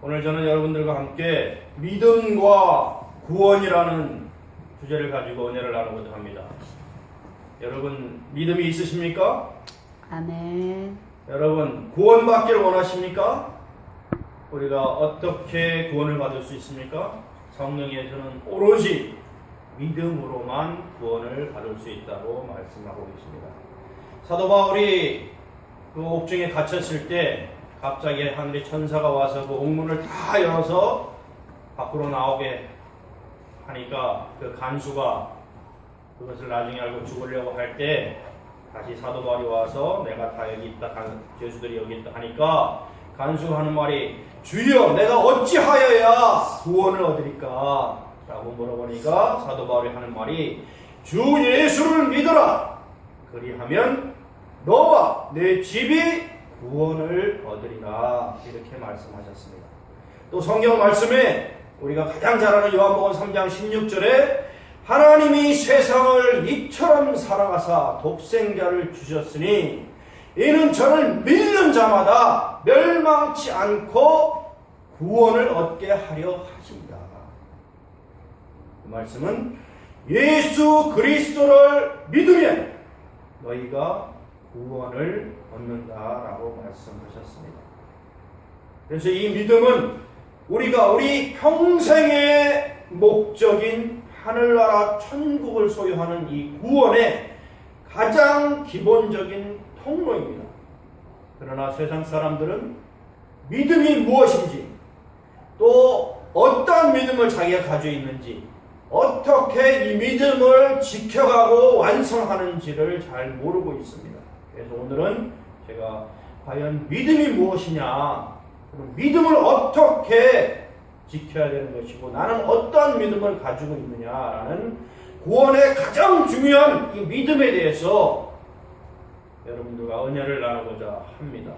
오늘 저는 여러분들과 함께 믿음과 구원이라는 주제를 가지고 은혜를 나누고자 합니다. 여러분 믿음이 있으십니까? 아멘. 여러분 구원받기를 원하십니까? 우리가 어떻게 구원을 받을 수 있습니까? 성령에서는 오로지 믿음으로만 구원을 받을 수 있다고 말씀하고 계십니다. 사도 바울이 그 옥중에 갇혔을 때 갑자기 하늘의 천사가 와서 그 옥문을 다 열어서 밖으로 나오게 하니까 그 간수가 그것을 나중에 알고 죽으려고 할 때 다시 사도 바울이 와서 내가 다 여기 있다, 죄수들이 여기 있다 하니까 간수가 하는 말이 주여 내가 어찌하여야 구원을 얻으리까? 라고 물어보니까 사도 바울이 하는 말이 주 예수를 믿어라. 그리하면 너와 내 집이 구원을 얻으리라. 이렇게 말씀하셨습니다. 또 성경 말씀에 우리가 가장 잘 아는 요한복음 3장 16절에 하나님이 세상을 이처럼 사랑하사 독생자를 주셨으니 이는 저를 믿는 자마다 멸망치 않고 구원을 얻게 하려 하십니다. 그 말씀은 예수 그리스도를 믿으면 너희가 구원을 얻는다라고 말씀하셨습니다. 그래서 이 믿음은 우리 평생의 목적인 하늘나라 천국을 소유하는 이 구원의 가장 기본적인 통로입니다. 그러나 세상 사람들은 믿음이 무엇인지, 또 어떤 믿음을 자기가 가지고 있는지, 어떻게 이 믿음을 지켜가고 완성하는지를 잘 모르고 있습니다. 그래서 오늘은 제가 과연 믿음이 무엇이냐, 믿음을 어떻게 지켜야 되는 것이고 나는 어떤 믿음을 가지고 있느냐라는 구원의 가장 중요한 이 믿음에 대해서 여러분들과 은혜를 나누고자 합니다.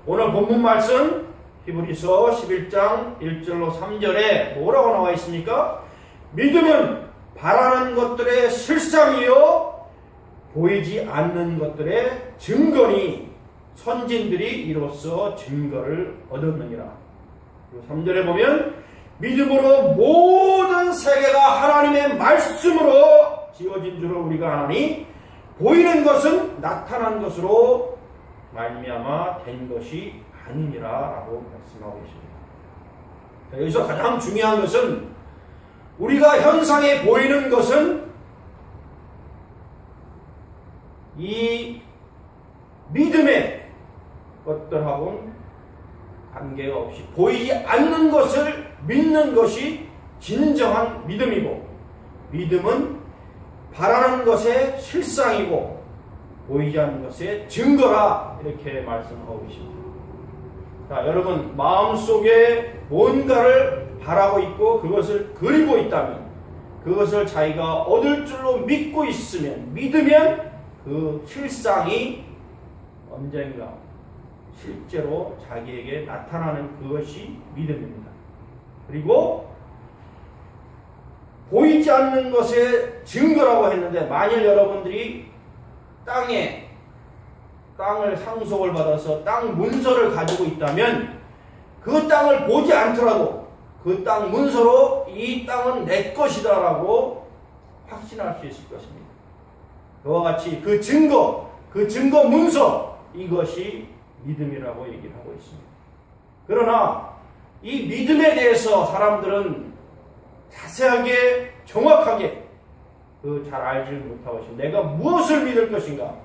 오늘 본문 말씀 히브리서 11장 1절로 3절에 뭐라고 나와 있습니까? 믿음은 바라는 것들의 실상이요 보이지 않는 것들의 증거니 선진들이 이로써 증거를 얻었느니라. 3절에 보면 믿음으로 모든 세계가 하나님의 말씀으로 지어진 줄을 우리가 아나니 보이는 것은 나타난 것으로 말미암아 된 것이 아니니라 라고 말씀하고 계십니다. 여기서 가장 중요한 것은 우리가 현상에 보이는 것은 이 믿음의 것들하고는 관계가 없이 보이지 않는 것을 믿는 것이 진정한 믿음이고, 믿음은 바라는 것의 실상이고 보이지 않는 것의 증거라 이렇게 말씀하고 계십니다. 자, 여러분 마음속에 뭔가를 바라고 있고 그것을 그리고 있다면, 그것을 자기가 얻을 줄로 믿고 있으면, 믿으면 그 실상이 언젠가 실제로 자기에게 나타나는 그것이 믿음입니다. 그리고 보이지 않는 것의 증거라고 했는데, 만일 여러분들이 땅을 상속을 받아서 땅 문서를 가지고 있다면 그 땅을 보지 않더라도 그 땅 문서로 이 땅은 내 것이다 라고 확신할 수 있을 것입니다. 그와 같이 그 증거 문서, 이것이 믿음이라고 얘기를 하고 있습니다. 그러나 이 믿음에 대해서 사람들은 자세하게 정확하게 잘 알지 못하고 있습니다. 내가 무엇을 믿을 것인가?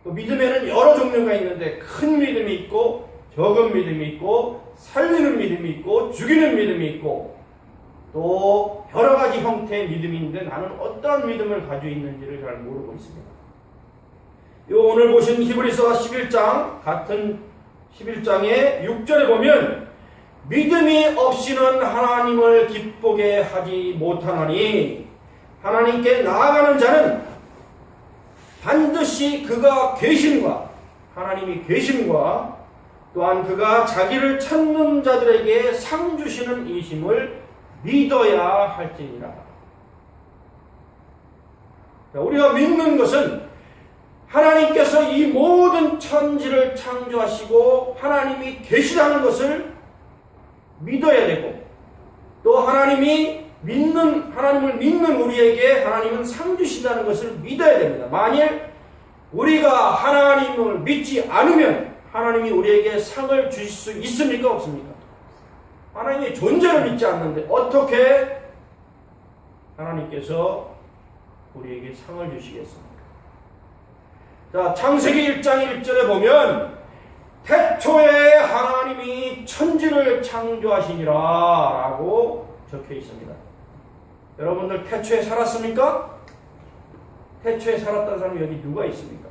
그 믿음에는 여러 종류가 있는데 큰 믿음이 있고 적은 믿음이 있고 살리는 믿음이 있고 죽이는 믿음이 있고 또 여러 가지 형태의 믿음이 있는데 나는 어떤 믿음을 가지고 있는지를 잘 모르고 있습니다. 오늘 보신 히브리서 11장 같은 11장의 6절에 보면 믿음이 없이는 하나님을 기쁘게 하지 못하나니 하나님께 나아가는 자는 반드시 그가 계심과 하나님이 계심과 또한 그가 자기를 찾는 자들에게 상 주시는 이심을 믿어야 할지니라. 우리가 믿는 것은 하나님께서 이 모든 천지를 창조하시고 하나님이 계시다는 것을 믿어야 되고, 또 하나님을 믿는 우리에게 하나님은 상 주신다는 것을 믿어야 됩니다. 만일 우리가 하나님을 믿지 않으면 하나님이 우리에게 상을 주실 수 있습니까? 없습니까? 하나님의 존재를 믿지 않는데 어떻게 하나님께서 우리에게 상을 주시겠습니까? 자, 창세기 1장 1절에 보면 태초에 하나님이 천지를 창조하시니라 라고 적혀 있습니다. 여러분들 태초에 살았습니까? 태초에 살았다는 사람이 여기 누가 있습니까?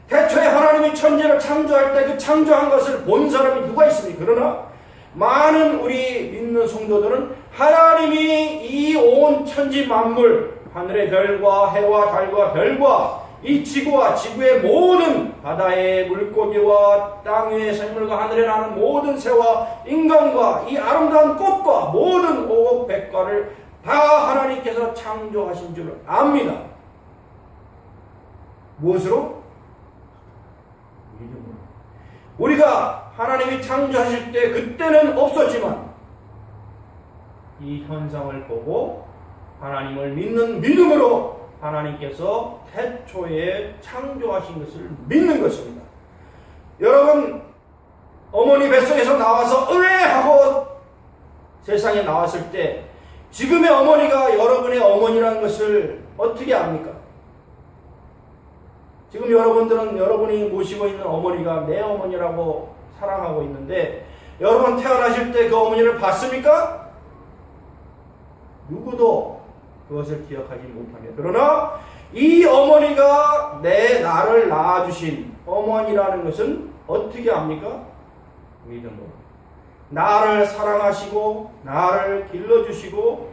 태초에 하나님이 천지를 창조할 때 그 창조한 것을 본 사람이 누가 있습니까? 그러나 많은 우리 믿는 성도들은 하나님이 이 온 천지 만물, 하늘의 별과 해와 달과 별과 이 지구와 지구의 모든 바다의 물고기와 땅 위의 생물과 하늘에 나는 모든 새와 인간과 이 아름다운 꽃과 모든 오곡백과를 다 하나님께서 창조하신 줄 압니다. 무엇으로? 믿음으로. 우리가 하나님이 창조하실 때 그때는 없었지만 이 현상을 보고 하나님을 믿는 믿음으로 하나님께서 태초에 창조하신 것을 믿는 것입니다. 여러분, 어머니 뱃속에서 나와서 하고 세상에 나왔을 때 지금의 어머니가 여러분의 어머니라는 것을 어떻게 압니까? 지금 여러분들은 여러분이 모시고 있는 어머니가 내 어머니라고 사랑하고 있는데 여러분 태어나실 때 그 어머니를 봤습니까? 누구도 그것을 기억하지 못합니다. 그러나 이 어머니가 나를 낳아주신 어머니라는 것은 어떻게 압니까? 믿음으로. 나를 사랑하시고 나를 길러주시고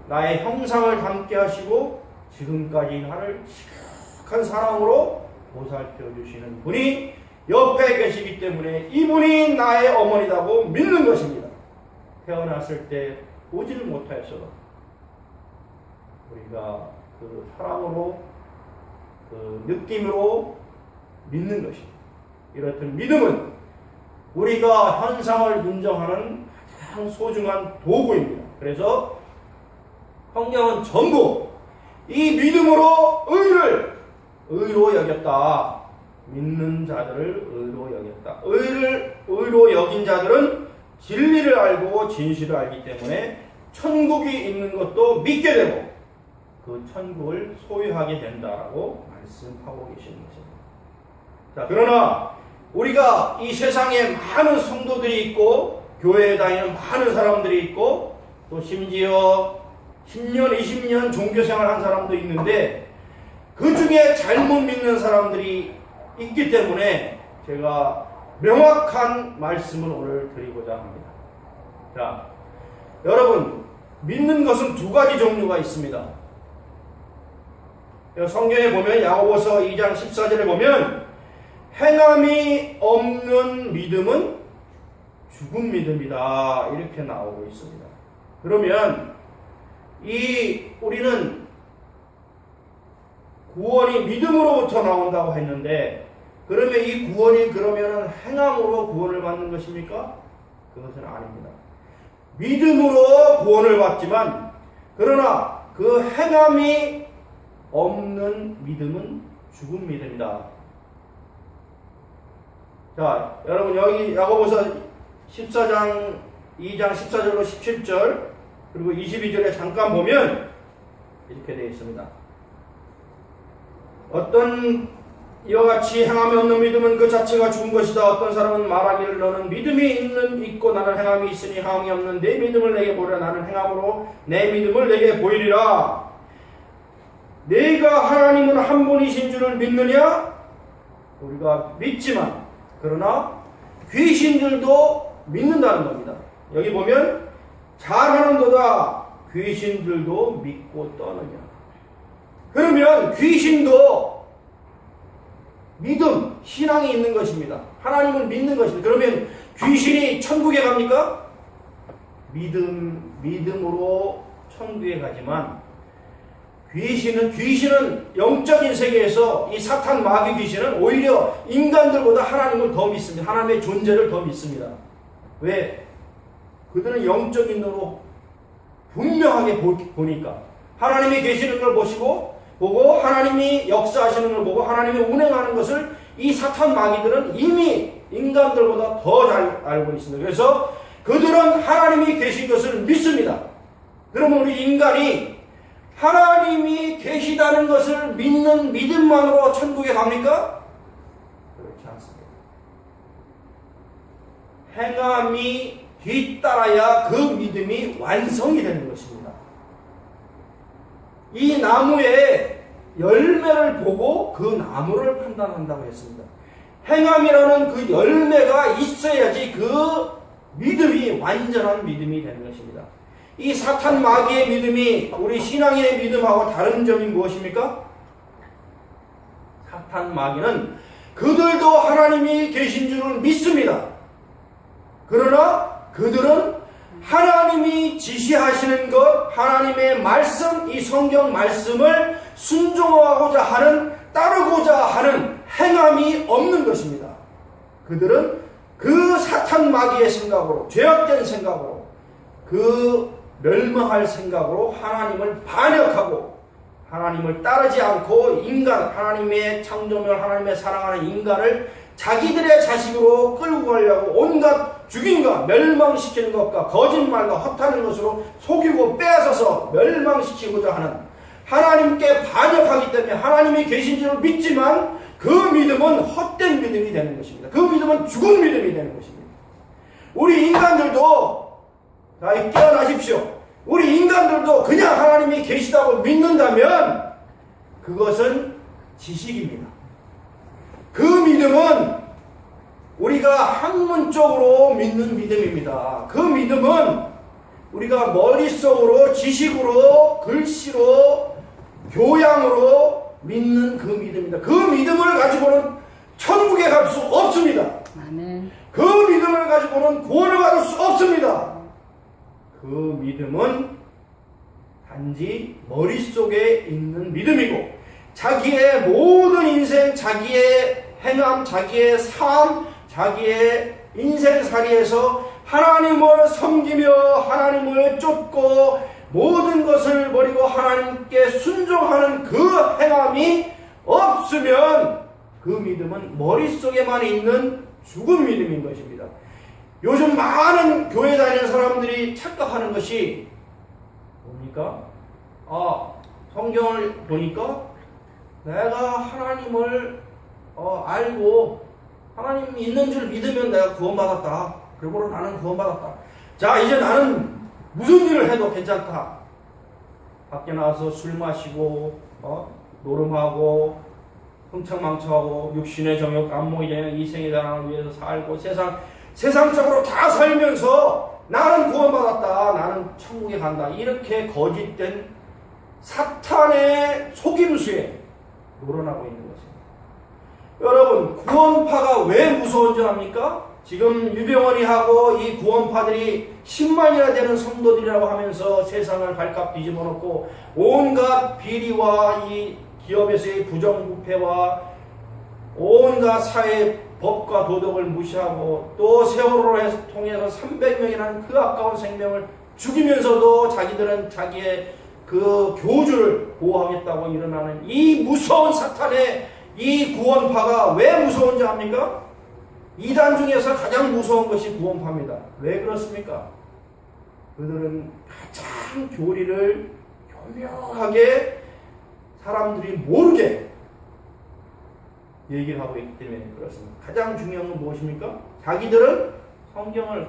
나의 형상을 닮게 하시고 지금까지 나를 시각한 사랑으로 보살펴 주시는 분이 옆에 계시기 때문에 이분이 나의 어머니라고 믿는 것입니다. 태어났을 때 보지를 못하였어도 우리가 그 사랑으로 그 느낌으로 믿는 것입니다. 이렇듯 믿음은 우리가 현상을 인정하는 가장 소중한 도구입니다. 그래서 성경은 전부 이 믿음으로 의로 여겼다. 믿는 자들을 의로 여겼다. 의로 여긴 자들은 진리를 알고 진실을 알기 때문에 천국이 있는 것도 믿게 되고 그 천국을 소유하게 된다라고 말씀하고 계시는 것입니다. 자, 그러나 우리가 이 세상에 많은 성도들이 있고 교회에 다니는 많은 사람들이 있고 또 심지어 10년, 20년 종교생활 한 사람도 있는데 그 중에 잘못 믿는 사람들이 있기 때문에 제가 명확한 말씀을 오늘 드리고자 합니다. 자, 여러분, 믿는 것은 두 가지 종류가 있습니다. 성경에 보면 야고보서 2장 14절에 보면 행함이 없는 믿음은 죽은 믿음이다 이렇게 나오고 있습니다. 그러면 우리는 구원이 믿음으로부터 나온다고 했는데 그러면 이 구원이 그러면 행함으로 구원을 받는 것입니까? 그것은 아닙니다. 믿음으로 구원을 받지만 그러나 그 행함이 없는 믿음은 죽은 믿음이다. 자, 여러분 여기 야고보서 14장 2장 14절로 17절 그리고 22절에 잠깐 보면 이렇게 되어 있습니다. 어떤 이와 같이 행함이 없는 믿음은 그 자체가 죽은 것이다. 어떤 사람은 말하기를 너는 믿음이 있고 나는 행함이 있으니 행함이 없는 내 믿음을 내게 보리라. 나는 행함으로 내 믿음을 내게 보이리라. 내가 하나님은 한 분이신 줄을 믿느냐? 우리가 믿지만 그러나 귀신들도 믿는다는 겁니다. 여기 보면 잘하는도다 귀신들도 믿고 떠느냐. 그러면 귀신도 믿음, 신앙이 있는 것입니다. 하나님을 믿는 것입니다. 그러면 귀신이 천국에 갑니까? 믿음으로 천국에 가지만 귀신은 영적인 세계에서 이 사탄 마귀 귀신은 오히려 인간들보다 하나님을 더 믿습니다. 하나님의 존재를 더 믿습니다. 왜? 그들은 영적인 눈으로 분명하게 보니까 하나님이 계시는 걸 보고 하나님이 역사하시는 걸 보고 하나님이 운행하는 것을 이 사탄 마귀들은 이미 인간들보다 더 잘 알고 있습니다. 그래서 그들은 하나님이 계신 것을 믿습니다. 그러면 우리 인간이 하나님이 계시다는 것을 믿는 믿음만으로 천국에 갑니까? 그렇지 않습니다. 행함이 뒤따라야 그 믿음이 완성이 되는 것입니다. 이 나무의 열매를 보고 그 나무를 판단한다고 했습니다. 행함이라는 그 열매가 있어야지 그 믿음이 완전한 믿음이 되는 것입니다. 이 사탄 마귀의 믿음이 우리 신앙의 믿음하고 다른 점이 무엇입니까? 사탄 마귀는 그들도 하나님이 계신 줄을 믿습니다. 그러나 그들은 하나님이 지시하시는 것, 하나님의 말씀, 이 성경 말씀을 순종하고자 하는, 따르고자 하는 행함이 없는 것입니다. 그들은 그 사탄 마귀의 생각으로, 죄악된 생각으로, 그 멸망할 생각으로 하나님을 반역하고 하나님을 따르지 않고 인간, 하나님의 창조물, 하나님의 사랑하는 인간을 자기들의 자식으로 끌고 가려고 온갖 죽임과 멸망시키는 것과 거짓말과 허탄한 것으로 속이고 빼앗아서 멸망시키고자 하는, 하나님께 반역하기 때문에 하나님이 계신지를 믿지만 그 믿음은 헛된 믿음이 되는 것입니다. 그 믿음은 죽은 믿음이 되는 것입니다. 우리 인간들도 깨어나십시오. 우리 인간들도 그냥 하나님이 계시다고 믿는다면 그것은 지식입니다. 그 믿음은 우리가 학문적으로 믿는 믿음입니다. 그 믿음은 우리가 머릿속으로, 지식으로, 글씨로, 교양으로 믿는 그 믿음입니다. 그 믿음을 가지고는 천국에 갈 수 없습니다. 아멘. 그 믿음을 가지고는 구원을 받을 수 없습니다. 그 믿음은 단지 머릿속에 있는 믿음이고 자기의 모든 인생, 자기의 행함, 자기의 삶, 자기의 인생살이에서 하나님을 섬기며 하나님을 쫓고 모든 것을 버리고 하나님께 순종하는 그 행함이 없으면 그 믿음은 머릿속에만 있는 죽은 믿음인 것입니다. 요즘 많은 교회 다니는 사람들이 착각하는 것이 뭡니까? 성경을 보니까 내가 하나님을 알고 하나님 있는 줄 믿으면 내가 구원받았다. 그러므로 나는 구원받았다. 자, 이제 나는 무슨 일을 해도 괜찮다. 밖에 나와서 술 마시고 노름하고 흥청망청하고 육신의 정욕, 안목의 이생의 자랑을 위해서 살고 세상적으로 다 살면서 나는 구원받았다. 나는 천국에 간다. 이렇게 거짓된 사탄의 속임수에 놀아나고 있는 것입니다. 여러분, 구원파가 왜 무서운 줄 압니까? 지금 유병원이 하고 이 구원파들이 10만이나 되는 성도들이라고 하면서 세상을 발칵 뒤집어 놓고 온갖 비리와 이 기업에서의 부정부패와 온갖 사회 법과 도덕을 무시하고 또 세월호를 통해서 300명이라는 그 아까운 생명을 죽이면서도 자기들은 자기의 그 교주를 보호하겠다고 일어나는 이 무서운 사탄의 이 구원파가 왜 무서운지 압니까? 이단 중에서 가장 무서운 것이 구원파입니다. 왜 그렇습니까? 그들은 가장 교리를 교묘하게 사람들이 모르게 얘기를 하고 있기 때문에 그렇습니다. 가장 중요한 건 무엇입니까? 자기들은 성경을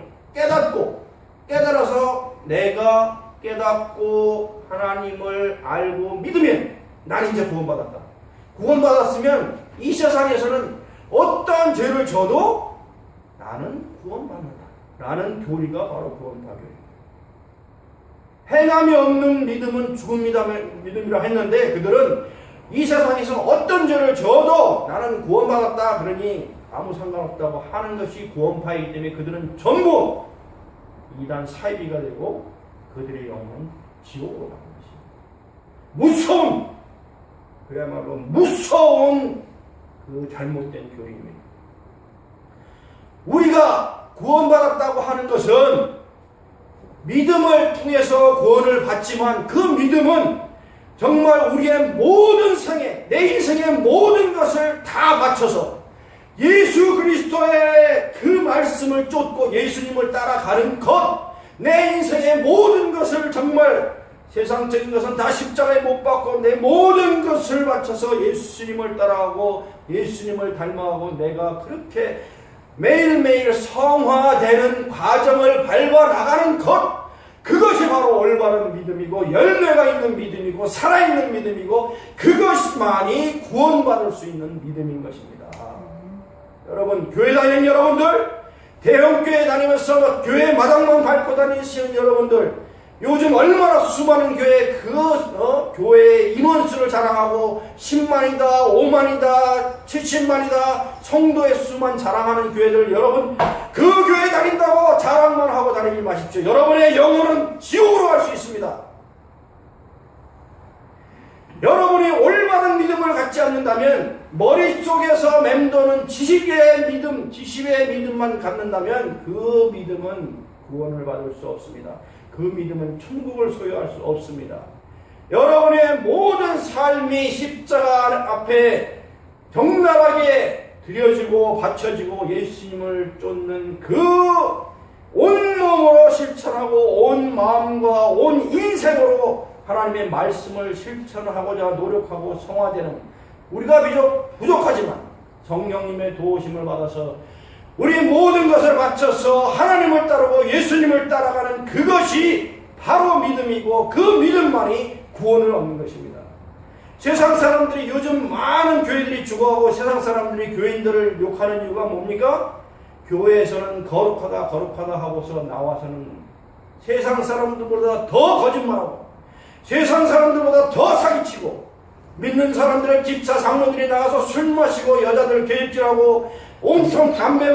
깨달아서 내가 깨닫고 하나님을 알고 믿으면 나는 이제 구원받았다. 구원받았으면 이 세상에서는 어떠한 죄를 져도 나는 구원받는다. 라는 교리가 바로 구원파 교리입니다. 행함이 없는 믿음은 죽은 믿음이라 했는데 그들은 이 세상에서 어떤 죄를 져도 나는 구원받았다. 그러니 아무 상관없다고 하는 것이 구원파이기 때문에 그들은 전부 이단 사이비가 되고 그들의 영혼은 지옥으로 가는 것입니다. 무서운, 그야말로 무서운 그 잘못된 교리입니다. 우리가 구원받았다고 하는 것은 믿음을 통해서 구원을 받지만 그 믿음은 정말 우리의 모든 생애, 내 인생의 모든 것을 다 바쳐서 예수 그리스도의 그 말씀을 쫓고 예수님을 따라가는 것, 내 인생의 모든 것을 정말 세상적인 것은 다 십자가에 못 박고 내 모든 것을 바쳐서 예수님을 따라가고 예수님을 닮아가고 내가 그렇게 매일매일 성화되는 과정을 밟아 나가는 것, 그것이 바로 올바른 믿음이고 열매가 있는 믿음이고 살아있는 믿음이고 그것만이 구원받을 수 있는 믿음인 것입니다. 여러분, 교회 다니는 여러분들, 대형교회 다니면서 교회 마당만 밟고 다니시는 여러분들, 요즘 얼마나 수많은 교회 교회의 인원수를 자랑하고 10만이다, 5만이다, 70만이다 성도의 수만 자랑하는 교회들, 여러분 그 교회 다닌다고 자랑만 하고 다니지 마십시오. 여러분의 영혼은 지옥으로 갈 수 있습니다. 여러분이 올바른 믿음을 갖지 않는다면, 머릿속에서 맴도는 지식의 믿음만 갖는다면 그 믿음은 구원을 받을 수 없습니다. 그 믿음은 천국을 소유할 수 없습니다. 여러분의 모든 삶이 십자가 앞에 적나라하게 드려지고 바쳐지고 예수님을 쫓는 그 온몸으로 실천하고 온 마음과 온 인생으로 하나님의 말씀을 실천하고자 노력하고 성화되는, 우리가 비록 부족하지만 성령님의 도우심을 받아서 우리 모든 것을 바쳐서 하나님을 따르고 예수님을 따라가는 그것이 바로 믿음이고 그 믿음만이 구원을 얻는 것입니다. 세상 사람들이, 요즘 많은 교회들이 죽어가고 세상 사람들이 교인들을 욕하는 이유가 뭡니까? 교회에서는 거룩하다 하고서 나와서는 세상 사람들보다 더 거짓말하고 세상 사람들보다 더 사기치고, 믿는 사람들은 집사 장로들이 나가서 술 마시고 여자들 개입질하고 온통 담배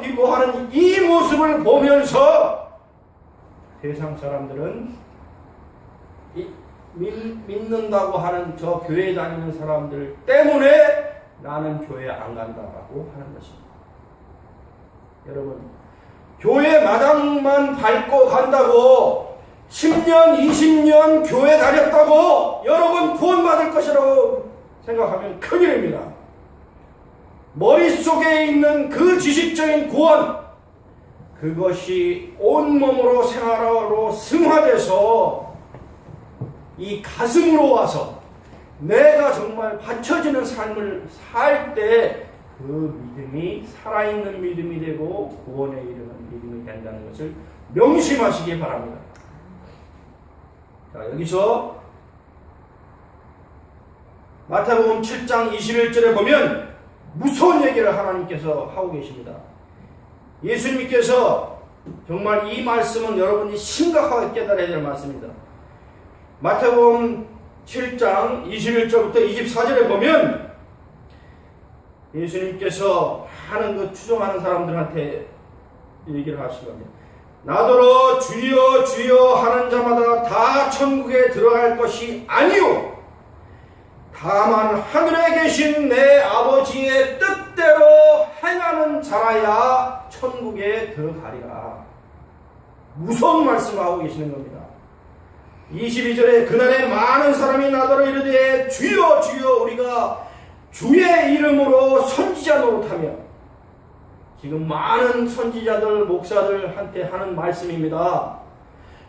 피고 하는 이 모습을 보면서 세상 사람들은 믿는다고 하는 저 교회 다니는 사람들 때문에 나는 교회 안 간다라고 하는 것입니다. 여러분, 교회 마당만 밟고 간다고 10년, 20년 교회 다녔다고 여러분 구원받을 것이라고 생각하면 큰일입니다. 머릿속에 있는 그 지식적인 구원, 그것이 온몸으로 생활로 승화돼서 이 가슴으로 와서 내가 정말 받쳐지는 삶을 살 때 그 믿음이 살아있는 믿음이 되고 구원에 이르는 믿음이 된다는 것을 명심하시기 바랍니다. 자, 여기서 마태복음 7장 21절에 보면 무서운 얘기를 하나님께서 하고 계십니다. 예수님께서 정말 이 말씀은 여러분이 심각하게 깨달아야 될 말씀입니다. 마태복음 7장 21절부터 24절에 보면 예수님께서 하는 그 추종하는 사람들한테 얘기를 하신 겁니다. 나더러 주여 주여 하는 자마다 다 천국에 들어갈 것이 아니요 다만 하늘에 계신 내 아버지의 뜻대로 행하는 자라야 천국에 들어가리라. 무서운 말씀을 하고 계시는 겁니다. 22절에 그날에 많은 사람이 나더러 이르되 주여 주여 우리가 주의 이름으로 선지자 노릇하며, 지금 많은 선지자들 목사들한테 하는 말씀입니다.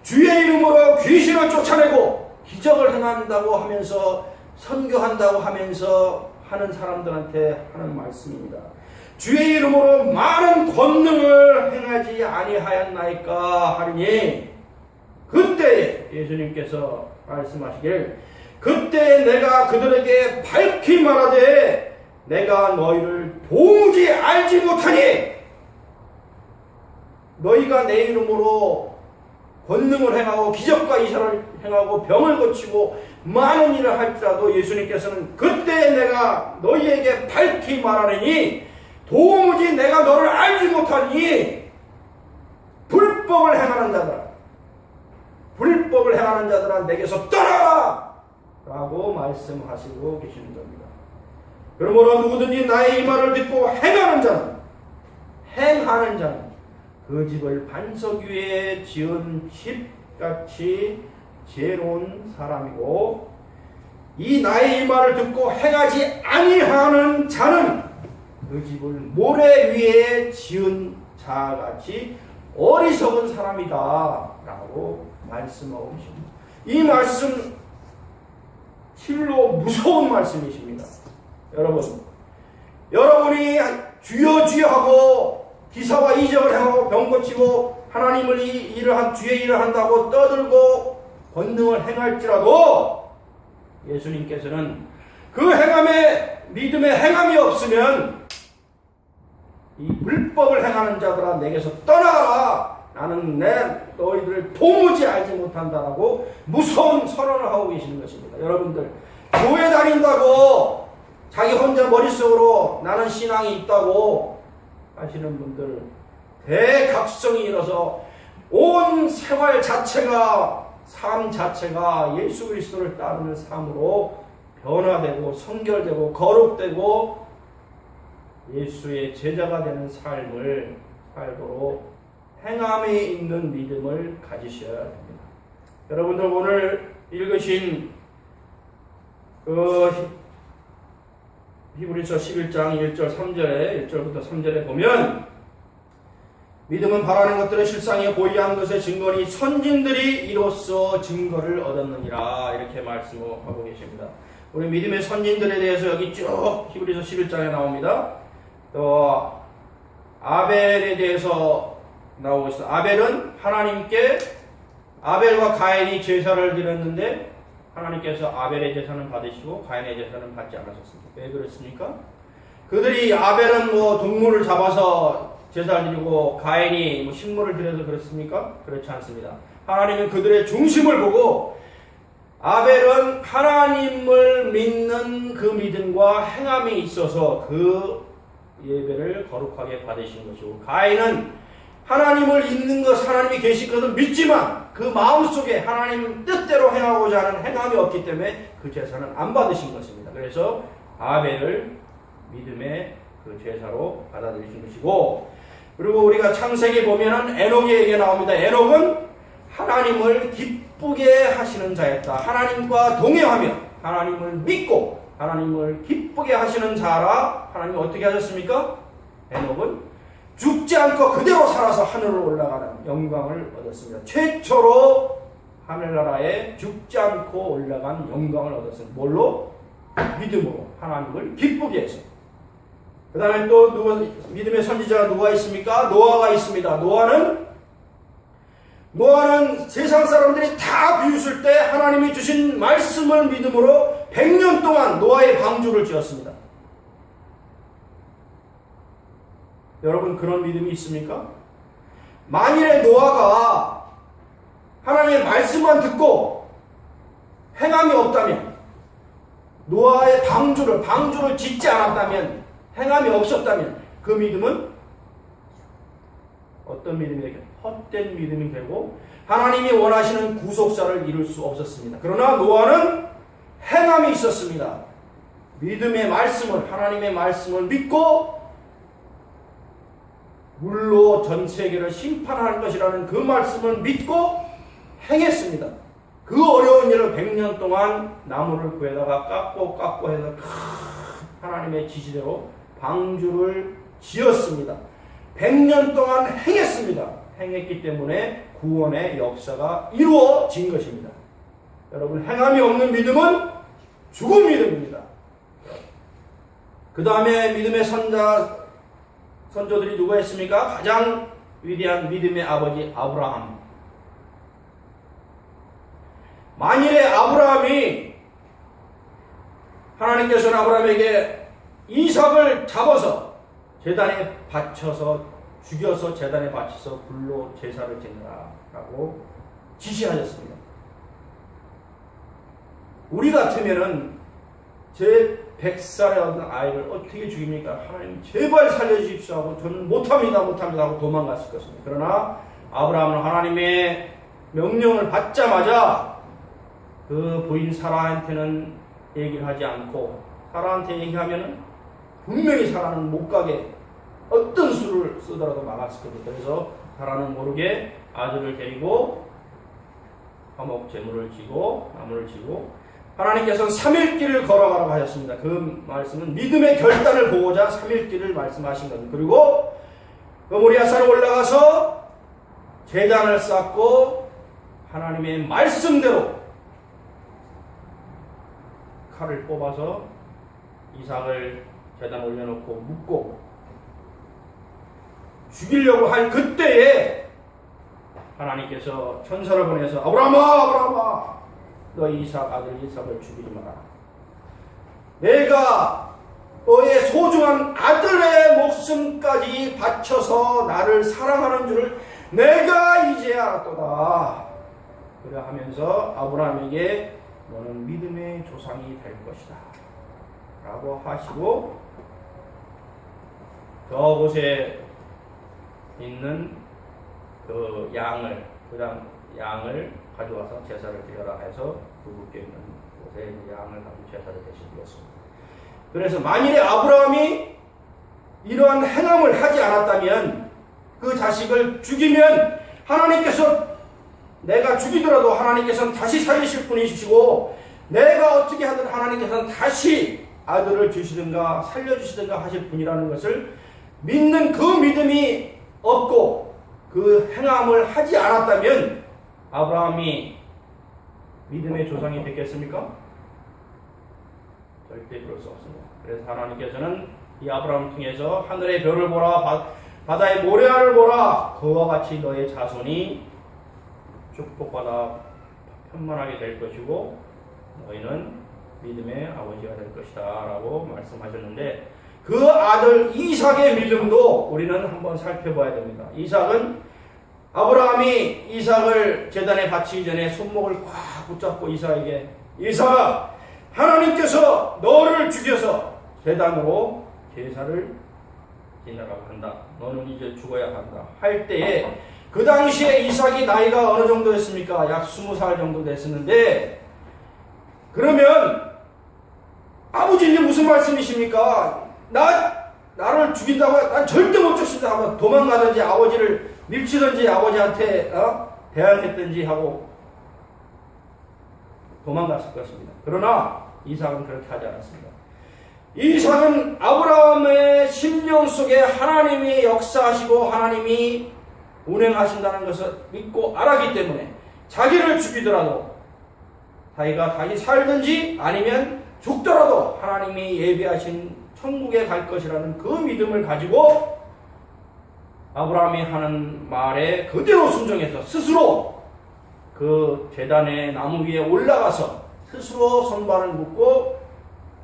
주의 이름으로 귀신을 쫓아내고 기적을 행한다고 하면서 선교한다고 하면서 하는 사람들한테 하는 말씀입니다. 주의 이름으로 많은 권능을 행하지 아니하였나이까 하리니, 그때 예수님께서 말씀하시길 그때 내가 그들에게 밝히 말하되 내가 너희를 도무지 알지 못하니, 너희가 내 이름으로 권능을 행하고 기적과 이사를 행하고 병을 고치고 많은 일을 할지라도 예수님께서는 그때 내가 너희에게 밝히 말하느니 도무지 내가 너를 알지 못하니 불법을 행하는 자들아 내게서 떠나라 라고 말씀하시고 계시는 겁니다. 그러므로 누구든지 나의 이 말을 듣고 행하는 자는 그 집을 반석 위에 지은 집같이 지혜로운 사람이고 이 나의 말을 듣고 행하지 아니하는 자는 그 집을 모래 위에 지은 자같이 어리석은 사람이다 라고 말씀하고 계십니다. 이 말씀 실로 무서운 말씀이십니다. 여러분이 주여 주여 하고 기사와 이적을 행하고 병 고치고 하나님을 주의 일을 한다고 떠들고 권능을 행할지라도 예수님께서는 그 믿음의 행함이 없으면 이 불법을 행하는 자들아 내게서 떠나가라. 나는 너희들을 도무지 알지 못한다라고 무서운 선언을 하고 계시는 것입니다. 여러분들 교회 다닌다고 자기 혼자 머릿속으로 나는 신앙이 있다고 하시는 분들 대각성이 일어서 온 생활 자체가 삶 자체가 예수 그리스도를 따르는 삶으로 변화되고 성결되고 거룩되고 예수의 제자가 되는 삶을 살도록 행함에 있는 믿음을 가지셔야 됩니다. 여러분들 오늘 읽으신 히브리서 11장 1절 3절에 1절부터 3절에 보면 믿음은 바라는 것들의 실상에 보이한 것의 증거니 선진들이 이로써 증거를 얻었느니라 이렇게 말씀하고 계십니다. 우리 믿음의 선진들에 대해서 여기 쭉 히브리서 11장에 나옵니다. 또 아벨에 대해서 나오고 있어요. 아벨은 아벨과 가인이 제사를 드렸는데 하나님께서 아벨의 제사는 받으시고 가인의 제사는 받지 않으셨습니다. 왜 그렇습니까? 그들이 아벨은 동물을 잡아서 제사를 드리고 가인이 식물을 드려서 그렇습니까? 그렇지 않습니다. 하나님은 그들의 중심을 보고 아벨은 하나님을 믿는 그 믿음과 행함에 있어서 그 예배를 거룩하게 받으신 것이고 가인은 하나님을 있는 것, 하나님이 계신 것을 믿지만 그 마음속에 하나님 뜻대로 행하고자 하는 행함이 없기 때문에 그 제사는 안 받으신 것입니다. 그래서 아벨을 믿음의 그 제사로 받아들이신 것이고 그리고 우리가 창세기 보면은 에녹에게 나옵니다. 에녹은 하나님을 기쁘게 하시는 자였다. 하나님과 동행하며 하나님을 믿고 하나님을 기쁘게 하시는 자라 하나님이 어떻게 하셨습니까? 에녹은 죽지 않고 그대로 살아서 하늘로 올라가는 영광을 얻었습니다. 최초로 하늘나라에 죽지 않고 올라간 영광을 얻었습니다. 뭘로? 믿음으로 하나님을 기쁘게 해서. 그 다음에 또 믿음의 선지자가 누가 있습니까? 노아가 있습니다. 노아는 세상 사람들이 다 비웃을 때 하나님이 주신 말씀을 믿음으로 100년 동안 노아의 방주를 지었습니다. 여러분 그런 믿음이 있습니까? 만일에 노아가 하나님의 말씀만 듣고 행함이 없다면 노아의 방주를 짓지 않았다면 행함이 없었다면 그 믿음은 어떤 믿음이 되겠어요? 헛된 믿음이 되고 하나님이 원하시는 구속사를 이룰 수 없었습니다. 그러나 노아는 행함이 있었습니다. 믿음의 말씀을 하나님의 말씀을 믿고 물로 전 세계를 심판할 것이라는 그 말씀을 믿고 행했습니다. 그 어려운 일을 100년 동안 나무를 구해다가 깎고 해서 하나님의 지시대로 방주를 지었습니다. 100년 동안 행했습니다. 행했기 때문에 구원의 역사가 이루어진 것입니다. 여러분 행함이 없는 믿음은 죽은 믿음입니다. 그 다음에 믿음의 선조들이 누가 있습니까? 가장 위대한 믿음의 아버지 아브라함. 만일에 아브라함이 하나님께서는 아브라함에게 이삭을 잡아서 제단에 바쳐서 죽여서 제단에 바쳐서 불로 제사를 지내라 라고 지시하셨습니다. 우리 같으면은 제 100살의 어떤 아이를 어떻게 죽입니까? 하나님 제발 살려주십시오 하고 저는 못합니다 하고 도망갔을 것입니다. 그러나 아브라함은 하나님의 명령을 받자마자 그 부인 사라한테는 얘기를 하지 않고 사라한테 얘기하면은 분명히 사라는 못 가게 어떤 수를 쓰더라도 막았을 겁니다. 그래서 사라는 모르게 아들을 데리고 화목 제물을 지고 나무를 지고 하나님께서는 3일 길을 걸어가라고 하셨습니다. 그 말씀은 믿음의 결단을 보고자 3일 길을 말씀하신 겁니다. 그리고 그 모리아산에 올라가서 제단을 쌓고 하나님의 말씀대로 칼을 뽑아서 이삭을 제단에 올려놓고 묶고 죽이려고 할 그때에 하나님께서 천사를 보내서 아브라함아 너 이삭 아들 이삭을 죽이지 마라. 내가 너의 소중한 아들의 목숨까지 바쳐서 나를 사랑하는 줄을 내가 이제 알았도다. 그래 하면서 아브라함에게 너는 믿음의 조상이 될 것이다 라고 하시고 저곳에 있는 그 양을 가져와서 제사를 드려라 해서 굵게 있는 곳에 양을 가지고 제사를 드리셨습니다. 그래서 만일에 아브라함이 이러한 행함을 하지 않았다면 그 자식을 죽이면 하나님께서 내가 죽이더라도 하나님께서는 다시 살리실 분이시고 내가 어떻게 하든 하나님께서는 다시 아들을 주시든가 살려주시든가 하실 분이라는 것을 믿는 그 믿음이 없고 그 행함을 하지 않았다면 아브라함이 믿음의 조상이 됐겠습니까? 절대 그럴 수 없습니다. 그래서 하나님께서는 이 아브라함을 통해서 하늘의 별을 보라 바다의 모래알을 보라 그와 같이 너의 자손이 축복받아 편만하게 될 것이고 너희는 믿음의 아버지가 될 것이다 라고 말씀하셨는데 그 아들 이삭의 믿음도 우리는 한번 살펴봐야 됩니다. 이삭은 아브라함이 이삭을 제단에 바치기 전에 손목을 꽉 붙잡고 이삭에게 이삭아 하나님께서 너를 죽여서 제단으로 제사를 지내라고 한다. 너는 이제 죽어야 한다. 할 때에 그 당시에 이삭이 나이가 어느 정도 됐습니까? 약 20살 정도 됐었는데 그러면 아버지님 무슨 말씀이십니까? 나를 죽인다고 난 절대 못 죽습니다 하면 도망가든지 아버지를 밀치든지 아버지한테 대항했든지 하고 도망갔을 것입니다. 그러나 이삭은 그렇게 하지 않았습니다. 이삭은 아브라함의 심령 속에 하나님이 역사하시고 하나님이 운행하신다는 것을 믿고 알았기 때문에 자기를 죽이더라도 자기가 다시 살든지 아니면 죽더라도 하나님이 예비하신 천국에 갈 것이라는 그 믿음을 가지고 아브라함이 하는 말에 그대로 순종해서 스스로 그 제단의 나무 위에 올라가서 스스로 손발을 묶고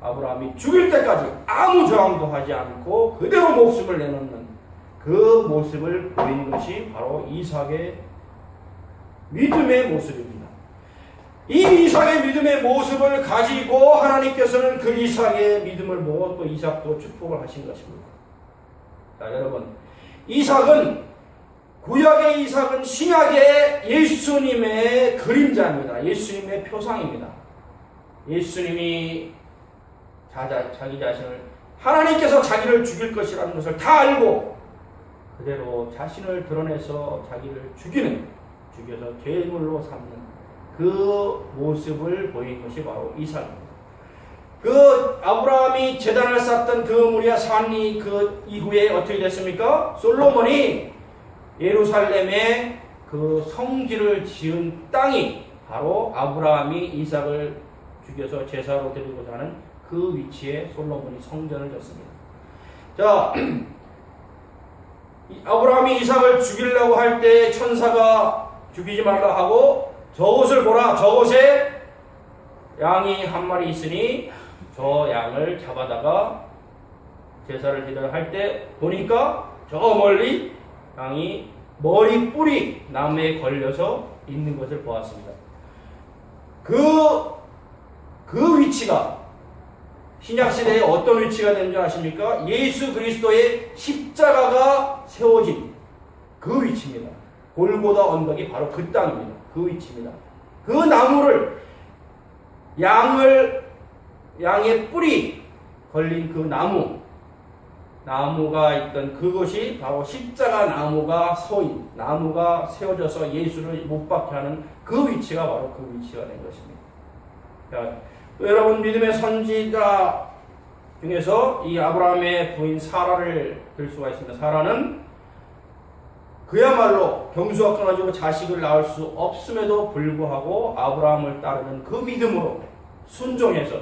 아브라함이 죽일 때까지 아무 저항도 하지 않고 그대로 목숨을 내놓는 그 모습을 보이는 것이 바로 이삭의 믿음의 모습입니다. 이 이삭의 믿음의 모습을 가지고 하나님께서는 그 이삭의 믿음을 보고 또 이삭도 축복을 하신 것입니다. 자, 여러분, 이삭은 구약의 이삭은 신약의 예수님의 그림자입니다. 예수님의 표상입니다. 예수님이 자기 자신을 하나님께서 자기를 죽일 것이라는 것을 다 알고 그대로 자신을 드러내서 자기를 죽여서 제물로 삼는 그 모습을 보인 것이 바로 이삭입니다. 그 아브라함이 제단을 쌓던 그 모리아 산이 그 이후에 어떻게 됐습니까? 솔로몬이 예루살렘에 그 성지를 지은 땅이 바로 아브라함이 이삭을 죽여서 제사로 드리고자 하는 그 위치에 솔로몬이 성전을 졌습니다. 자, 아브라함이 이삭을 죽이려고 할 때 천사가 죽이지 말라 하고 저것을 보라, 저것에 양이 한 마리 있으니 저 양을 잡아다가 제사를 드려 할 때 보니까 저 멀리 양이 머리 뿔이 나무에 걸려서 있는 것을 보았습니다. 그 위치가 신약시대에 어떤 위치가 되는 줄 아십니까? 예수 그리스도의 십자가가 세워진 그 위치입니다. 골고다 언덕이 바로 그 땅입니다. 그 위치입니다. 그 나무를 양의 뿔이 걸린 그 나무 나무가 있던 그것이 바로 십자가 나무가 서인, 나무가 세워져서 예수를 못 박게 하는 그 위치가 바로 그 위치가 된 것입니다. 자, 또 여러분 믿음의 선지자 중에서 이 아브라함의 부인 사라를 들 수가 있습니다. 사라는 그야말로 경수가 끊어지고 자식을 낳을 수 없음에도 불구하고 아브라함을 따르는 그 믿음으로 순종해서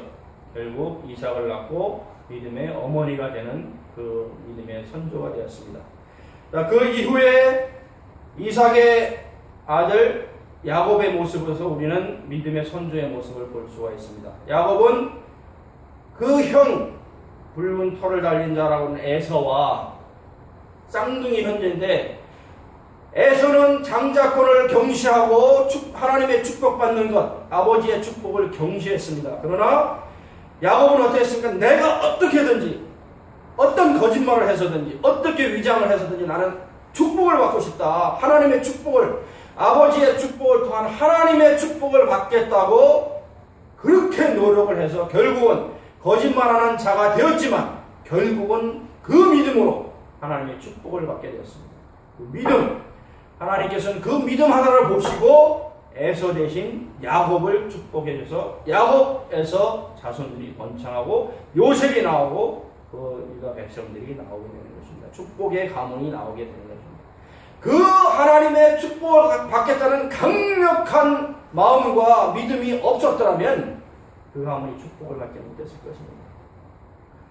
결국 이삭을 낳고 믿음의 어머니가 되는 그 믿음의 선조가 되었습니다. 자, 그 이후에 이삭의 아들 야곱의 모습에서 우리는 믿음의 선조의 모습을 볼 수가 있습니다. 야곱은 그 형 붉은 털을 달린 자라고 하는 에서와 쌍둥이 형제인데, 에서는 장자권을 경시하고 하나님의 축복받는 것, 아버지의 축복을 경시했습니다. 그러나 야곱은 어떻게 했습니까? 내가 어떻게든지 어떤 거짓말을 해서든지 어떻게 위장을 해서든지 나는 축복을 받고 싶다. 하나님의 축복을, 아버지의 축복을 통한 하나님의 축복을 받겠다고 그렇게 노력을 해서 결국은 거짓말하는 자가 되었지만 결국은 그 믿음으로 하나님의 축복을 받게 되었습니다. 그 믿음, 하나님께서는 그 믿음 하나를 보시고 에서 대신 야곱을 축복해 줘서 야곱에서 자손들이 번창하고 요셉이 나오고 그 유다 백성들이 나오게 되는 것입니다. 축복의 가문이 나오게 되는 것입니다. 그 하나님의 축복을 받겠다는 강력한 마음과 믿음이 없었더라면 그 가문이 축복을 받지 못했을 것입니다.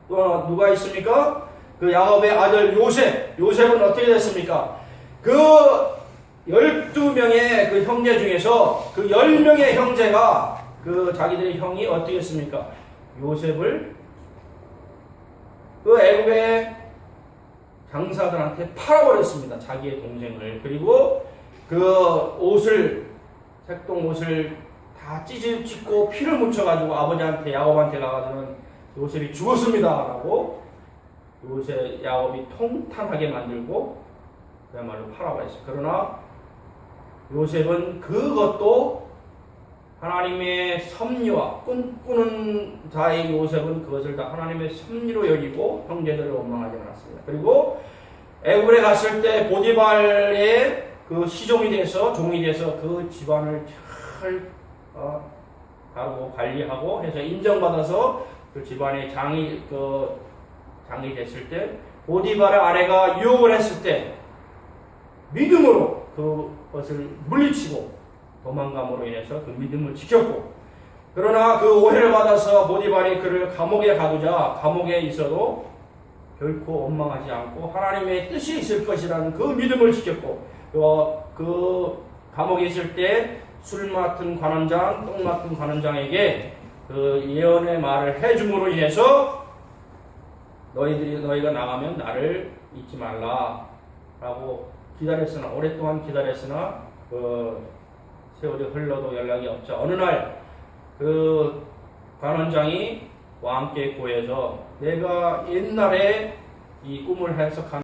또 누가 있습니까? 그 야곱의 아들 요셉. 요셉은 어떻게 됐습니까? 그 12명의 그 형제 중에서 그 10명의 형제가 그 자기들의 형이 어떻게 했습니까? 요셉을 그 애굽의 장사들한테 팔아버렸습니다. 자기의 동생을. 그리고 그 옷을, 색동 옷을 다 찢고 피를 묻혀가지고 아버지한테, 야곱한테 가가지고는 요셉이 죽었습니다 라고 야곱이 통탄하게 만들고 그야말로 팔아버렸어요. 그러나 요셉은 그것도 하나님의 섭리와 꿈꾸는 자의 요셉은 그것을 다 하나님의 섭리로 여기고 형제들을 원망하지 않았습니다. 그리고 애굽에 갔을 때 보디발의 그 시종이 돼서, 종이 돼서 그 집안을 잘 하고 관리하고 해서 인정받아서 그 집안의 장이 됐을 때, 보디발의 아내가 유혹을 했을 때 믿음으로 그것을 물리치고 도망감으로 인해서 그 믿음을 지켰고, 그러나 그 오해를 받아서 보디발이 그를 감옥에 가두자 감옥에 있어도 결코 원망하지 않고 하나님의 뜻이 있을 것이라는 그 믿음을 지켰고, 그 감옥에 있을 때 술 맡은 관원장, 똥 맡은 관원장에게 그 예언의 말을 해줌으로 인해서 너희가 나가면 나를 잊지 말라 라고 기다렸으나, 오랫동안 기다렸으나 그 세월이 흘러도 연락이 없자 어느 날 그 관원장이 왕께 고해서 내가 옛날에 이 꿈을 해석한